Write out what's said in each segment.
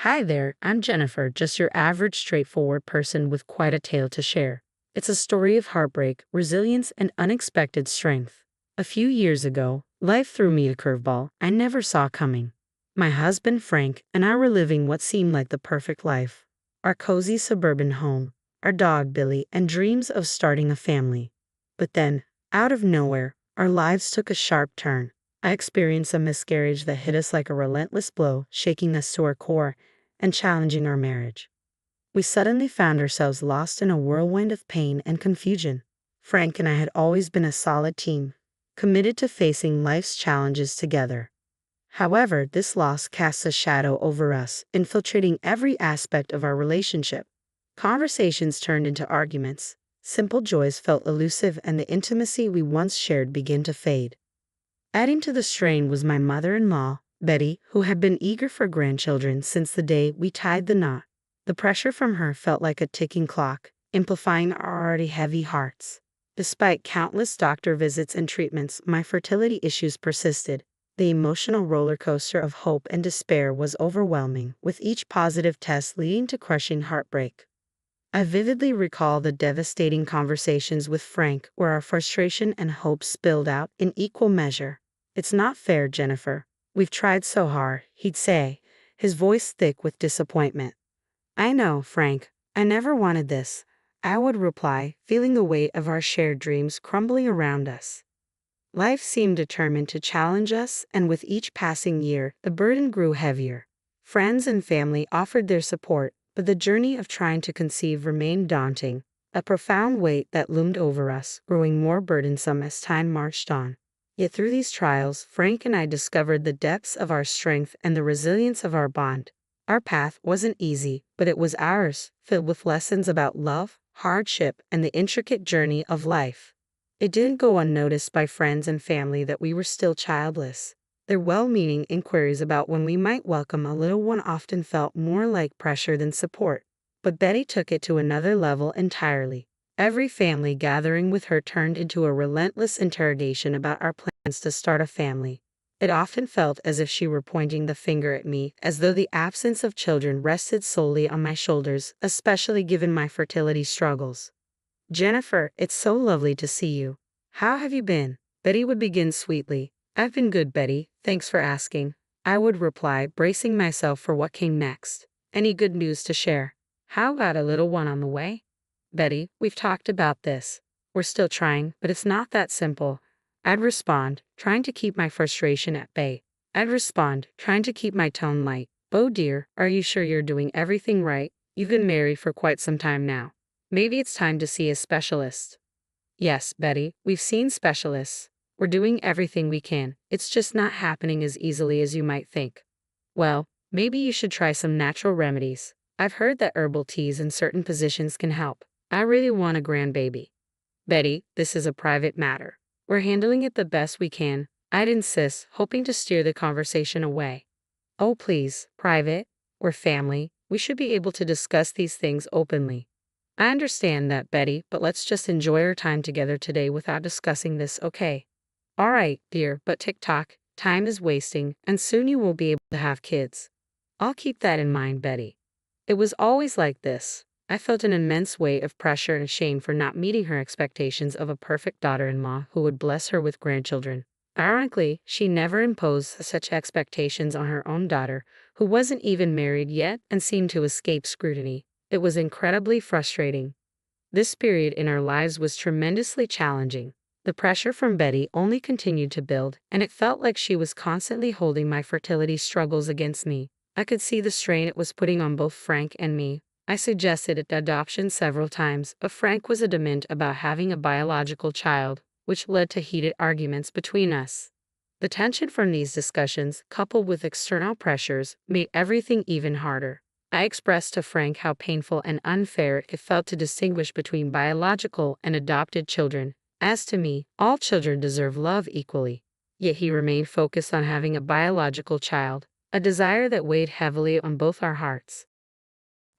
Hi there, I'm Jennifer, just your average straightforward person with quite a tale to share. It's a story of heartbreak, resilience, and unexpected strength. A few years ago, life threw me a curveball I never saw coming. My husband Frank and I were living what seemed like the perfect life. Our cozy suburban home, our dog Billy, and dreams of starting a family. But then, out of nowhere, our lives took a sharp turn. I experienced a miscarriage that hit us like a relentless blow, shaking us to our core and challenging our marriage. We suddenly found ourselves lost in a whirlwind of pain and confusion. Frank and I had always been a solid team, committed to facing life's challenges together. However, this loss cast a shadow over us, infiltrating every aspect of our relationship. Conversations turned into arguments, simple joys felt elusive, and the intimacy we once shared began to fade. Adding to the strain was my mother-in-law, Betty, who had been eager for grandchildren since the day we tied the knot. The pressure from her felt like a ticking clock, amplifying our already heavy hearts. Despite countless doctor visits and treatments, my fertility issues persisted. The emotional roller coaster of hope and despair was overwhelming, with each positive test leading to crushing heartbreak. I vividly recall the devastating conversations with Frank where our frustration and hope spilled out in equal measure. "It's not fair, Jennifer. We've tried so hard," he'd say, his voice thick with disappointment. "I know, Frank. I never wanted this," I would reply, feeling the weight of our shared dreams crumbling around us. Life seemed determined to challenge us, and with each passing year, the burden grew heavier. Friends and family offered their support, but the journey of trying to conceive remained daunting, a profound weight that loomed over us, growing more burdensome as time marched on. Yet through these trials, Frank and I discovered the depths of our strength and the resilience of our bond. Our path wasn't easy, but it was ours, filled with lessons about love, hardship, and the intricate journey of life. It didn't go unnoticed by friends and family that we were still childless. Their well-meaning inquiries about when we might welcome a little one often felt more like pressure than support. But Betty took it to another level entirely. Every family gathering with her turned into a relentless interrogation about our plans to start a family. It often felt as if she were pointing the finger at me, as though the absence of children rested solely on my shoulders, especially given my fertility struggles. "Jennifer, it's so lovely to see you. How have you been?" Betty would begin sweetly. "I've been good, Betty. Thanks for asking," I would reply, bracing myself for what came next. "Any good news to share? How about a little one on the way?" "Betty, we've talked about this. We're still trying, but it's not that simple," I'd respond, trying to keep my frustration at bay. Trying to keep my tone light. "Oh dear, are you sure you're doing everything right? You've been married for quite some time now. Maybe it's time to see a specialist." "Yes, Betty, we've seen specialists. We're doing everything we can. It's just not happening as easily as you might think." "Well, maybe you should try some natural remedies. I've heard that herbal teas and certain positions can help. I really want a grandbaby." "Betty, this is a private matter. We're handling it the best we can," I'd insist, hoping to steer the conversation away. "Oh please, private? We're family. We should be able to discuss these things openly." "I understand that, Betty, but let's just enjoy our time together today without discussing this, okay?" "All right, dear, but tick-tock, time is wasting, and soon you won't be able to have kids." "I'll keep that in mind, Betty." It was always like this. I felt an immense weight of pressure and shame for not meeting her expectations of a perfect daughter-in-law who would bless her with grandchildren. Ironically, she never imposed such expectations on her own daughter, who wasn't even married yet and seemed to escape scrutiny. It was incredibly frustrating. This period in our lives was tremendously challenging. The pressure from Betty only continued to build, and it felt like she was constantly holding my fertility struggles against me. I could see the strain it was putting on both Frank and me. I suggested adoption several times, but Frank was adamant about having a biological child, which led to heated arguments between us. The tension from these discussions, coupled with external pressures, made everything even harder. I expressed to Frank how painful and unfair it felt to distinguish between biological and adopted children. As to me, all children deserve love equally. Yet he remained focused on having a biological child, a desire that weighed heavily on both our hearts.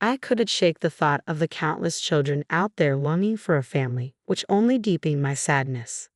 I couldn't shake the thought of the countless children out there longing for a family, which only deepened my sadness.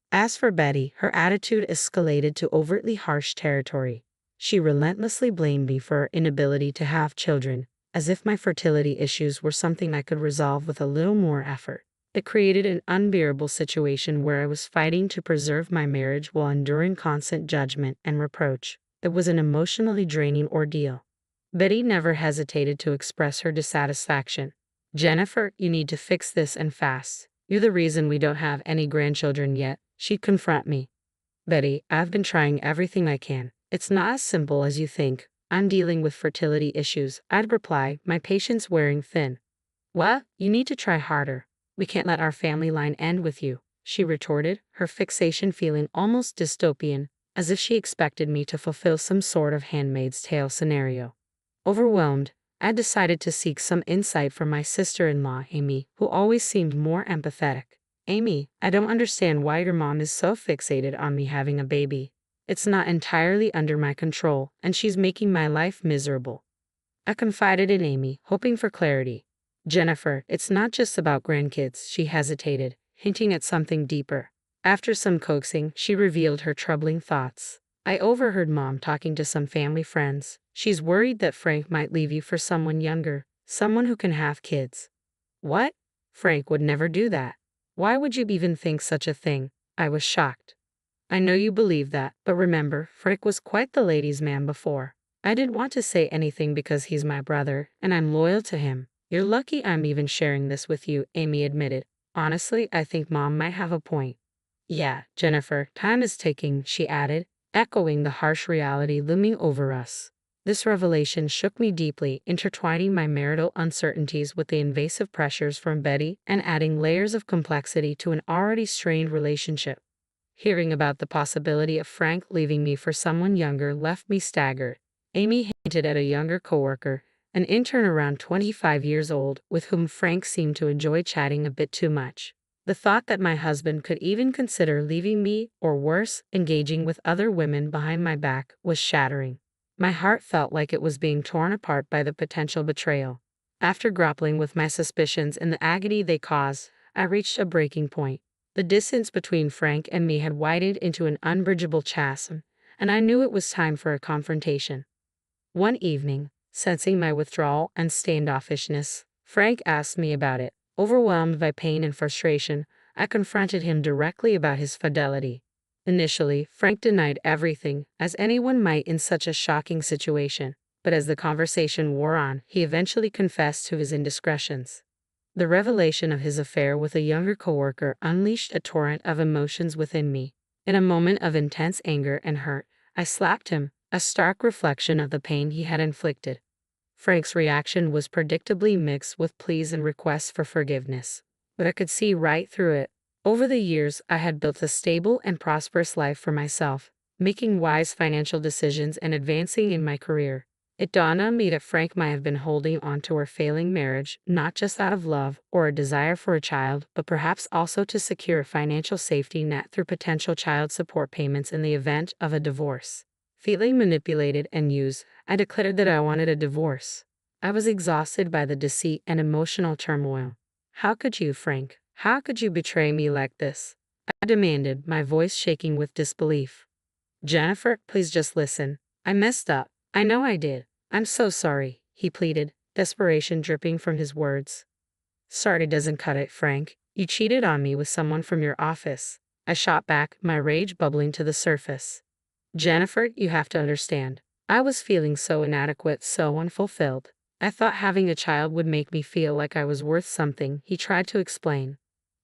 As for Betty, her attitude escalated to overtly harsh territory. She relentlessly blamed me for her inability to have children, as if my fertility issues were something I could resolve with a little more effort. It created an unbearable situation where I was fighting to preserve my marriage while enduring constant judgment and reproach. It was an emotionally draining ordeal. Betty never hesitated to express her dissatisfaction. "Jennifer, you need to fix this and fast. You're the reason we don't have any grandchildren yet," she'd confront me. "Betty, I've been trying everything I can. It's not as simple as you think. I'm dealing with fertility issues," I'd reply, my patience wearing thin. "Well, you need to try harder. We can't let our family line end with you," she retorted, her fixation feeling almost dystopian, as if she expected me to fulfill some sort of Handmaid's Tale scenario. Overwhelmed, I decided to seek some insight from my sister-in-law, Amy, who always seemed more empathetic. "Amy, I don't understand why your mom is so fixated on me having a baby. It's not entirely under my control, and she's making my life miserable." I confided in Amy, hoping for clarity. "Jennifer, it's not just about grandkids," she hesitated, hinting at something deeper. After some coaxing, she revealed her troubling thoughts. "I overheard Mom talking to some family friends. She's worried that Frank might leave you for someone younger, someone who can have kids." "What? Frank would never do that. Why would you even think such a thing?" I was shocked. "I know you believe that, but remember, Frank was quite the ladies' man before. I didn't want to say anything because he's my brother, and I'm loyal to him." "You're lucky I'm even sharing this with you," Amy admitted. "Honestly, I think Mom might have a point." "Yeah, Jennifer, time is ticking," she added, echoing the harsh reality looming over us. This revelation shook me deeply, intertwining my marital uncertainties with the invasive pressures from Betty and adding layers of complexity to an already strained relationship. Hearing about the possibility of Frank leaving me for someone younger left me staggered. Amy hinted at a younger coworker, an intern around 25 years old, with whom Frank seemed to enjoy chatting a bit too much. The thought that my husband could even consider leaving me, or worse, engaging with other women behind my back, was shattering. My heart felt like it was being torn apart by the potential betrayal. After grappling with my suspicions and the agony they caused, I reached a breaking point. The distance between Frank and me had widened into an unbridgeable chasm, and I knew it was time for a confrontation. One evening, sensing my withdrawal and standoffishness, Frank asked me about it. Overwhelmed by pain and frustration, I confronted him directly about his fidelity. Initially, Frank denied everything, as anyone might in such a shocking situation, but as the conversation wore on, he eventually confessed to his indiscretions. The revelation of his affair with a younger coworker unleashed a torrent of emotions within me. In a moment of intense anger and hurt, I slapped him, a stark reflection of the pain he had inflicted. Frank's reaction was predictably mixed with pleas and requests for forgiveness, but I could see right through it. Over the years, I had built a stable and prosperous life for myself, making wise financial decisions and advancing in my career. It dawned on me that Frank might have been holding on to our failing marriage, not just out of love or a desire for a child, but perhaps also to secure a financial safety net through potential child support payments in the event of a divorce. Feeling manipulated and used, I declared that I wanted a divorce. I was exhausted by the deceit and emotional turmoil. "How could you, Frank? How could you betray me like this?" I demanded, my voice shaking with disbelief. "Jennifer, please just listen. I messed up. I know I did. I'm so sorry," he pleaded, desperation dripping from his words. "Sorry doesn't cut it, Frank. You cheated on me with someone from your office." I shot back, my rage bubbling to the surface. "Jennifer, you have to understand. I was feeling so inadequate, so unfulfilled. I thought having a child would make me feel like I was worth something," he tried to explain.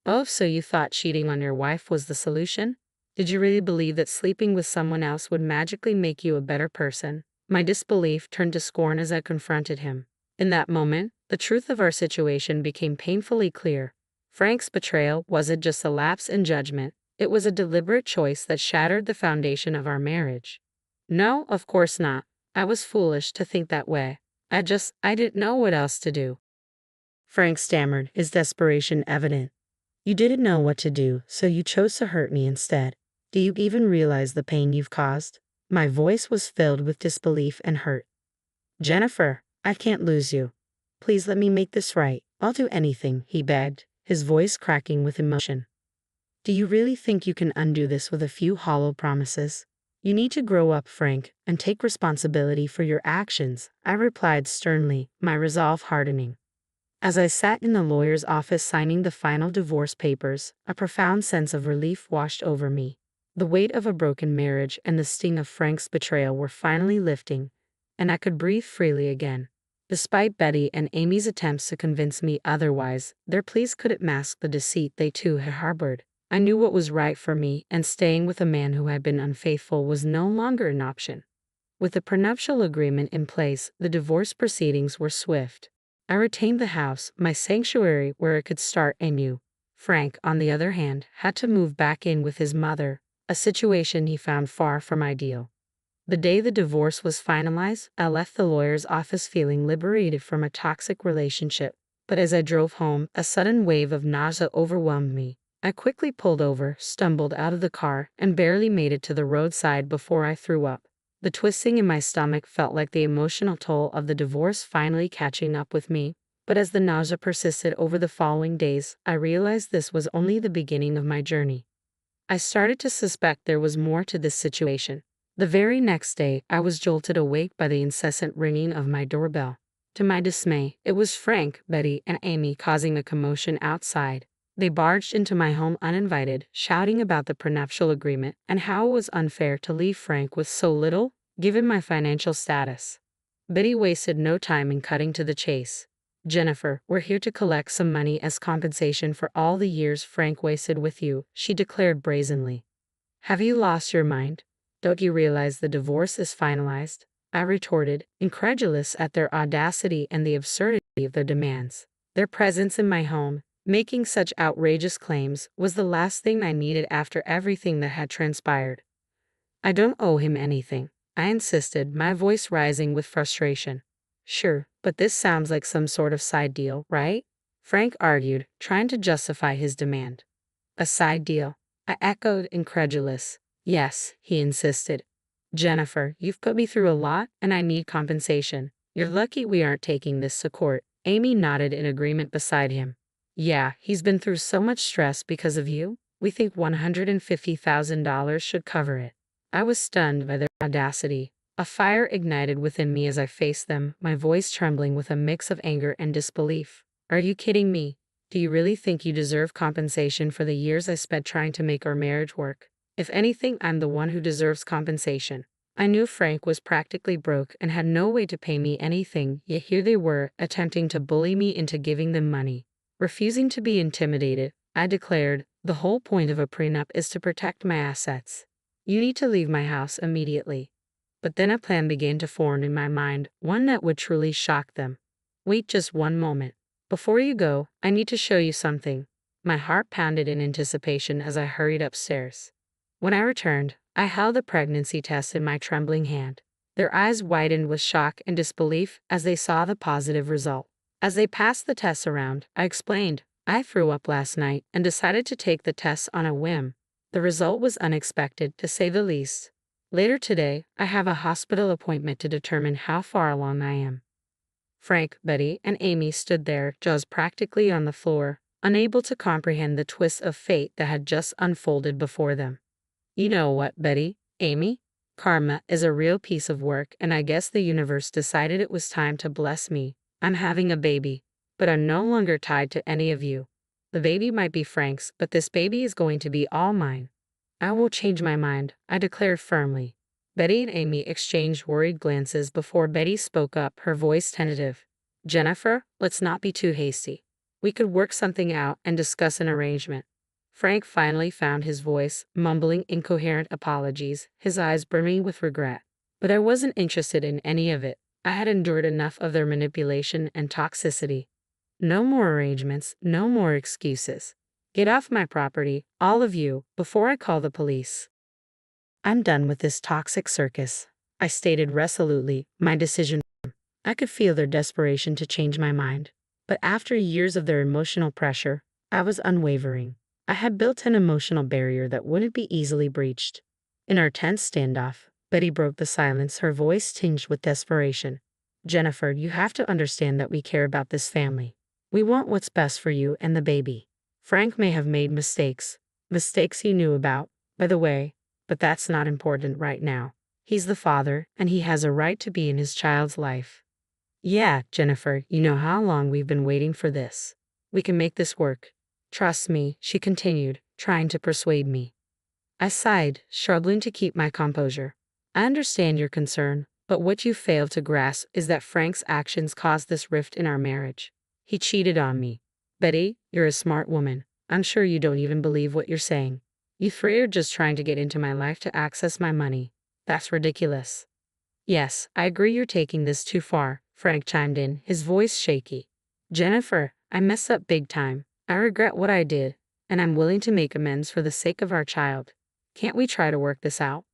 "Oh, so you thought cheating on your wife was the solution? Did you really believe that sleeping with someone else would magically make you a better person?" My disbelief turned to scorn as I confronted him. In that moment, the truth of our situation became painfully clear. Frank's betrayal wasn't just a lapse in judgment, it was a deliberate choice that shattered the foundation of our marriage. "No, of course not. I was foolish to think that way. I didn't know what else to do." Frank stammered, his desperation evident. "You didn't know what to do, so you chose to hurt me instead. Do you even realize the pain you've caused?" My voice was filled with disbelief and hurt. "Jennifer, I can't lose you. Please let me make this right. I'll do anything," he begged, his voice cracking with emotion. "Do you really think you can undo this with a few hollow promises?" You need to grow up, Frank, and take responsibility for your actions, I replied sternly, my resolve hardening. As I sat in the lawyer's office signing the final divorce papers, a profound sense of relief washed over me. The weight of a broken marriage and the sting of Frank's betrayal were finally lifting, and I could breathe freely again. Despite Betty and Amy's attempts to convince me otherwise, their pleas couldn't mask the deceit they too had harbored. I knew what was right for me, and staying with a man who had been unfaithful was no longer an option. With the prenuptial agreement in place, the divorce proceedings were swift. I retained the house, my sanctuary where I could start anew. Frank, on the other hand, had to move back in with his mother, a situation he found far from ideal. The day the divorce was finalized, I left the lawyer's office feeling liberated from a toxic relationship. But as I drove home, a sudden wave of nausea overwhelmed me. I quickly pulled over, stumbled out of the car, and barely made it to the roadside before I threw up. The twisting in my stomach felt like the emotional toll of the divorce finally catching up with me. But as the nausea persisted over the following days, I realized this was only the beginning of my journey. I started to suspect there was more to this situation. The very next day, I was jolted awake by the incessant ringing of my doorbell. To my dismay, it was Frank, Betty, and Amy causing a commotion outside. They barged into my home uninvited, shouting about the prenuptial agreement and how it was unfair to leave Frank with so little, given my financial status. Betty wasted no time in cutting to the chase. "Jennifer, we're here to collect some money as compensation for all the years Frank wasted with you," she declared brazenly. "Have you lost your mind? Don't you realize the divorce is finalized?" I retorted, incredulous at their audacity and the absurdity of their demands. Their presence in my home, making such outrageous claims, was the last thing I needed after everything that had transpired. "I don't owe him anything," I insisted, my voice rising with frustration. "Sure, but this sounds like some sort of side deal, right?" Frank argued, trying to justify his demand. "A side deal?" I echoed, incredulous. "Yes," he insisted. "Jennifer, you've put me through a lot, and I need compensation. You're lucky we aren't taking this to court." Amy nodded in agreement beside him. "Yeah, he's been through so much stress because of you. We think $150,000 should cover it." I was stunned by their audacity. A fire ignited within me as I faced them, my voice trembling with a mix of anger and disbelief. "Are you kidding me? Do you really think you deserve compensation for the years I spent trying to make our marriage work? If anything, I'm the one who deserves compensation." I knew Frank was practically broke and had no way to pay me anything, yet here they were, attempting to bully me into giving them money. Refusing to be intimidated, I declared, "The whole point of a prenup is to protect my assets. You need to leave my house immediately." But then a plan began to form in my mind, one that would truly shock them. "Wait just one moment. Before you go, I need to show you something." My heart pounded in anticipation as I hurried upstairs. When I returned, I held the pregnancy test in my trembling hand. Their eyes widened with shock and disbelief as they saw the positive result. As they passed the test around, I explained, "I threw up last night and decided to take the test on a whim." The result was unexpected, to say the least. Later today, I have a hospital appointment to determine how far along I am. Frank, Betty, and Amy stood there, jaws practically on the floor, unable to comprehend the twist of fate that had just unfolded before them. "You know what, Betty, Amy? Karma is a real piece of work, and I guess the universe decided it was time to bless me. I'm having a baby, but I'm no longer tied to any of you. The baby might be Frank's, but this baby is going to be all mine." "I will change my mind," I declared firmly. Betty and Amy exchanged worried glances before Betty spoke up, her voice tentative. "Jennifer, let's not be too hasty. We could work something out and discuss an arrangement." Frank finally found his voice, mumbling incoherent apologies, his eyes brimming with regret. But I wasn't interested in any of it. I had endured enough of their manipulation and toxicity. No more arrangements, no more excuses. Get off my property, all of you, before I call the police. "I'm done with this toxic circus," I stated resolutely, my decision firm. I could feel their desperation to change my mind. But after years of their emotional pressure, I was unwavering. I had built an emotional barrier that wouldn't be easily breached. In our tense standoff, Betty broke the silence, her voice tinged with desperation. "Jennifer, you have to understand that we care about this family. We want what's best for you and the baby. Frank may have made mistakes he knew about. By the way, but that's not important right now. He's the father, and he has a right to be in his child's life. Yeah, Jennifer, you know how long we've been waiting for this. We can make this work. Trust me, she continued, trying to persuade me. I sighed, struggling to keep my composure. I understand your concern, but what you fail to grasp is that Frank's actions caused this rift in our marriage. He cheated on me. Betty, you're a smart woman. I'm sure you don't even believe what you're saying. You three are just trying to get into my life to access my money. That's ridiculous. Yes, I agree you're taking this too far, Frank chimed in, his voice shaky. Jennifer, I messed up big time. I regret what I did, and I'm willing to make amends for the sake of our child. Can't we try to work this out?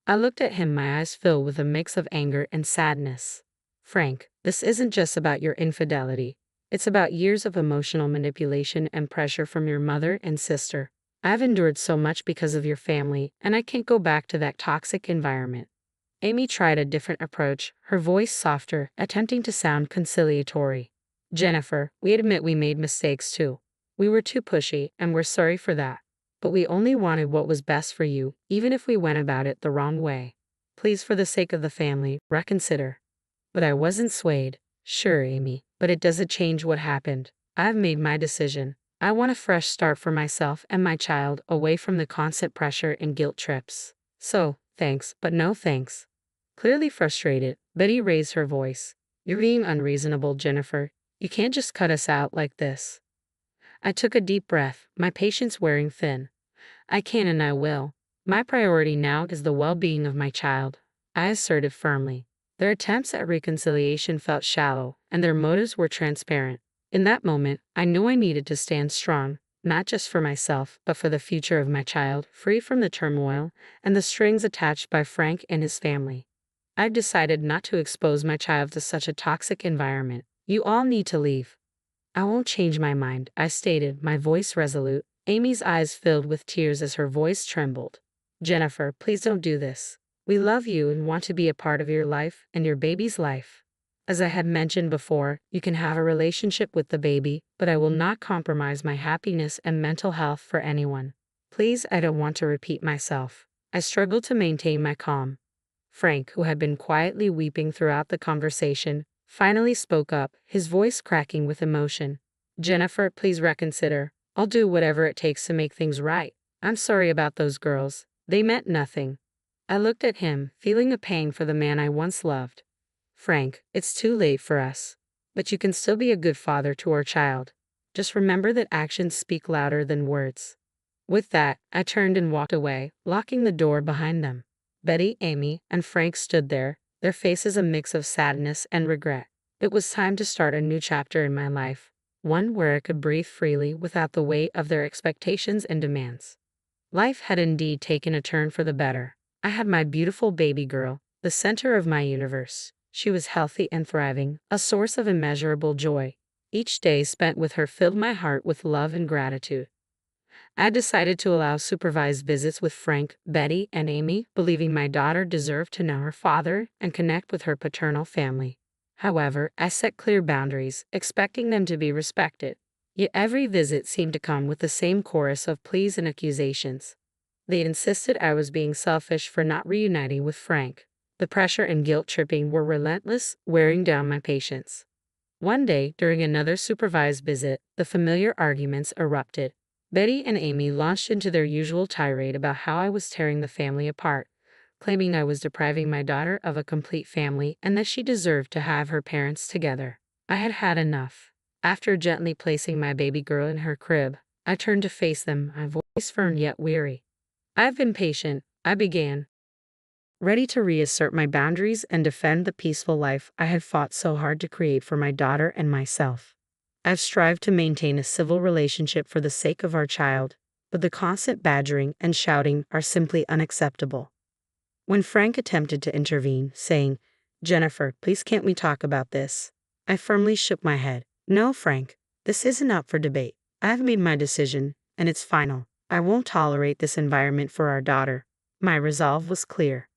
I looked at him, my eyes filled with a mix of anger and sadness. Frank, this isn't just about your infidelity. It's about years of emotional manipulation and pressure from your mother and sister. I've endured so much because of your family, and I can't go back to that toxic environment. Amy tried a different approach, her voice softer, attempting to sound conciliatory. Jennifer, we admit we made mistakes too. We were too pushy, and we're sorry for that. But we only wanted what was best for you, even if we went about it the wrong way. Please, for the sake of the family, reconsider. But I wasn't swayed. Sure, Amy, but it doesn't change what happened. I've made my decision. I want a fresh start for myself and my child, away from the constant pressure and guilt trips. So, thanks, but no thanks. Clearly frustrated, Betty raised her voice. You're being unreasonable, Jennifer. You can't just cut us out like this. I took a deep breath, my patience wearing thin. I can and I will. My priority now is the well-being of my child, I asserted firmly. Their attempts at reconciliation felt shallow, and their motives were transparent. In that moment, I knew I needed to stand strong, not just for myself, but for the future of my child, free from the turmoil and the strings attached by Frank and his family. I've decided not to expose my child to such a toxic environment. You all need to leave. I won't change my mind, I stated, my voice resolute. Amy's eyes filled with tears as her voice trembled. Jennifer, please don't do this. We love you and want to be a part of your life and your baby's life. As I had mentioned before, you can have a relationship with the baby, but I will not compromise my happiness and mental health for anyone. Please, I don't want to repeat myself. I struggled to maintain my calm. Frank, who had been quietly weeping throughout the conversation, finally spoke up, his voice cracking with emotion. Jennifer, please reconsider. I'll do whatever it takes to make things right. I'm sorry about those girls. They meant nothing. I looked at him, feeling a pang for the man I once loved. Frank, it's too late for us. But you can still be a good father to our child. Just remember that actions speak louder than words. With that, I turned and walked away, locking the door behind them. Betty, Amy, and Frank stood there, their faces a mix of sadness and regret. It was time to start a new chapter in my life, one where I could breathe freely without the weight of their expectations and demands. Life had indeed taken a turn for the better. I had my beautiful baby girl, the center of my universe. She was healthy and thriving, a source of immeasurable joy. Each day spent with her filled my heart with love and gratitude. I decided to allow supervised visits with Frank, Betty, and Amy, believing my daughter deserved to know her father and connect with her paternal family. However, I set clear boundaries, expecting them to be respected. Yet every visit seemed to come with the same chorus of pleas and accusations. They insisted I was being selfish for not reuniting with Frank. The pressure and guilt-tripping were relentless, wearing down my patience. One day, during another supervised visit, the familiar arguments erupted. Betty and Amy launched into their usual tirade about how I was tearing the family apart, claiming I was depriving my daughter of a complete family and that she deserved to have her parents together. I had had enough. After gently placing my baby girl in her crib, I turned to face them, my voice firm yet weary. I've been patient, I began, ready to reassert my boundaries and defend the peaceful life I had fought so hard to create for my daughter and myself. I've strived to maintain a civil relationship for the sake of our child, but the constant badgering and shouting are simply unacceptable. When Frank attempted to intervene, saying, Jennifer, please can't we talk about this? I firmly shook my head. No, Frank, this isn't up for debate. I've made my decision, and it's final. I won't tolerate this environment for our daughter. My resolve was clear.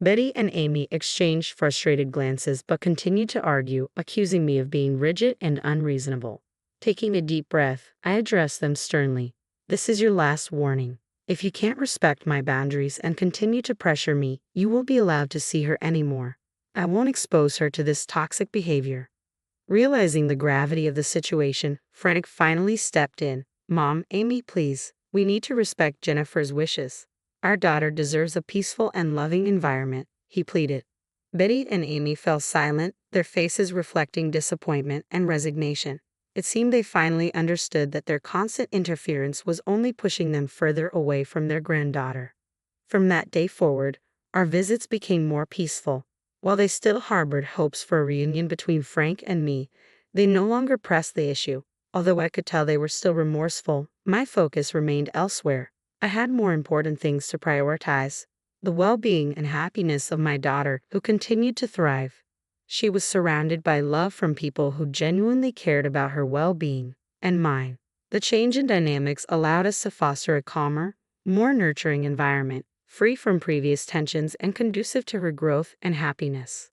Betty and Amy exchanged frustrated glances but continued to argue, accusing me of being rigid and unreasonable. Taking a deep breath, I addressed them sternly. This is your last warning. If you can't respect my boundaries and continue to pressure me, you won't be allowed to see her anymore. I won't expose her to this toxic behavior." Realizing the gravity of the situation, Frank finally stepped in. "Mom, Amy, please. We need to respect Jennifer's wishes. Our daughter deserves a peaceful and loving environment," he pleaded. Betty and Amy fell silent, their faces reflecting disappointment and resignation. It seemed they finally understood that their constant interference was only pushing them further away from their granddaughter. From that day forward, our visits became more peaceful. While they still harbored hopes for a reunion between Frank and me, they no longer pressed the issue. Although I could tell they were still remorseful, my focus remained elsewhere. I had more important things to prioritize: the well-being and happiness of my daughter, who continued to thrive. She was surrounded by love from people who genuinely cared about her well-being and mine. The change in dynamics allowed us to foster a calmer, more nurturing environment, free from previous tensions and conducive to her growth and happiness.